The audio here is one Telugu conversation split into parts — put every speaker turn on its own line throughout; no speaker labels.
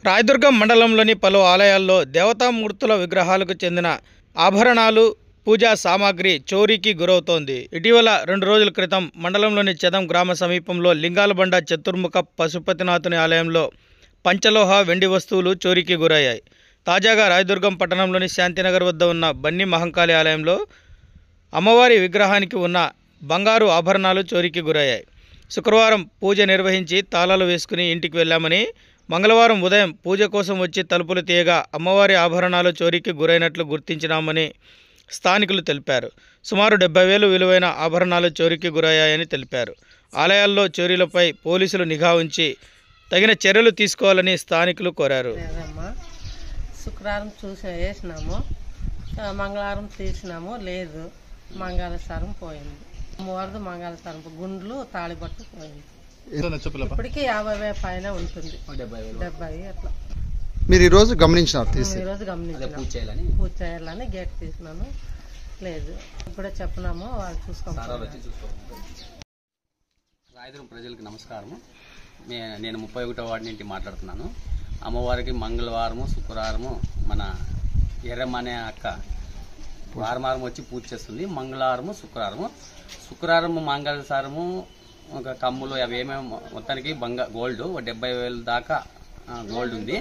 రాయదుర్గం మండలంలోని పలు ఆలయాల్లో దేవతామూర్తుల విగ్రహాలకు చెందిన ఆభరణాలు, పూజా సామాగ్రి చోరీకి గురవుతోంది. ఇటీవల 2 రోజుల క్రితం మండలంలోని చెదం గ్రామ సమీపంలో లింగాలబండ చతుర్ముఖ పశుపతినాథుని ఆలయంలో పంచలోహ, వెండి వస్తువులు చోరీకి గురయ్యాయి. తాజాగా రాయదుర్గం పట్టణంలోని శాంతినగర్ వద్ద ఉన్న బన్నీ మహంకాళి ఆలయంలో అమ్మవారి విగ్రహానికి ఉన్న బంగారు ఆభరణాలు చోరీకి గురయ్యాయి. శుక్రవారం పూజ నిర్వహించి తాళాలు వేసుకుని ఇంటికి వెళ్ళామని, మంగళవారం ఉదయం పూజ కోసం వచ్చి తలుపులు తీయగా అమ్మవారి ఆభరణాలు చోరీకి గురైనట్లు గుర్తించినామని స్థానికులు తెలిపారు. సుమారు 70,000 విలువైన ఆభరణాలు చోరీకి గురయ్యాయని తెలిపారు. ఆలయాల్లో చోరీలపై పోలీసులు నిఘా ఉంచి తగిన చర్యలు తీసుకోవాలని స్థానికులు కోరారు.
శుక్రవారం వేసినాము, మంగళవారం తీసినాము, లేదు మంగళవారం పోయింది. అమ్మవారిది మంగళవారం గుండ్లు తాళిబట్టు పోయింది. ఇప్పటికీ 50,000 పైన ఉంటుంది, 70 అట్లా.
మీరు ఈ రోజు గమనించినారు?
ఈరోజు గమనించాను, పూజ చేయాలని గేట్ తీసినాను, లేదు ఇప్పుడే చెప్పినాము, వాళ్ళు చూసుకోవాలి.
రాయదుర్గం ప్రజలకు నమస్కారము. నేను 31వ వార్డు నుండి మాట్లాడుతున్నాను. అమ్మవారికి మంగళవారము, శుక్రవారము మన ఎర్రమ్మ అనే అక్క వారం వచ్చి పూజ చేస్తుంది. మంగళవారము, శుక్రవారము మంగళవారము ఒక కమ్ములు అవి ఏమేమి మొత్తానికి గోల్డ్ 70,000 దాకా గోల్డ్ ఉంది.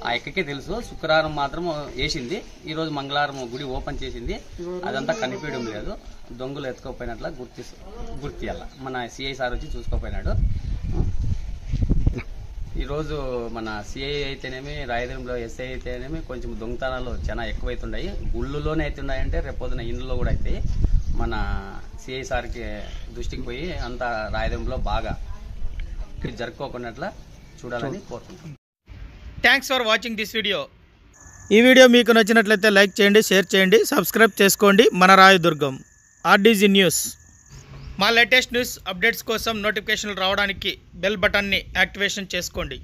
ఆ ఎక్కకే తెలుసు. శుక్రవారం మాత్రం వేసింది. ఈరోజు మంగళవారం గుడి ఓపెన్ చేసింది. అదంతా కనిపించడం లేదు. దొంగలు ఎత్తుకోపోయినట్ల గుర్తియాల. మన సిఐ సార్ వచ్చి చూసుకోపోయినాడు. ఈరోజు మన సిఐ అయితేనేమి, రాయదుర్గంలో ఎస్ఐ అయితేనేమి కొంచెం దొంగతనాలు చాలా ఎక్కువైతున్నాయి. గుళ్ళులోనే అవుతున్నాయంటే రేపొద్దున ఇండ్లలో కూడా అవుతాయి. మన సిఐ సార్కి దృష్టికి పోయి అంత రాయదుర్గంలో బాగా జరుపుకోకున్నట్ల చూడాలని కోరుతున్నాం.
Thanks for watching this video. ఈ వీడియో మీకు నచ్చినట్లయితే లైక్ చేయండి, షేర్ చేయండి, సబ్స్క్రైబ్ చేసుకోండి. మన రాయదుర్గం ఆర్డీజీ న్యూస్. మా లేటెస్ట్ న్యూస్ అప్డేట్స్ కోసం నోటిఫికేషన్లు రావడానికి బెల్ బటన్ని యాక్టివేషన్ చేసుకోండి.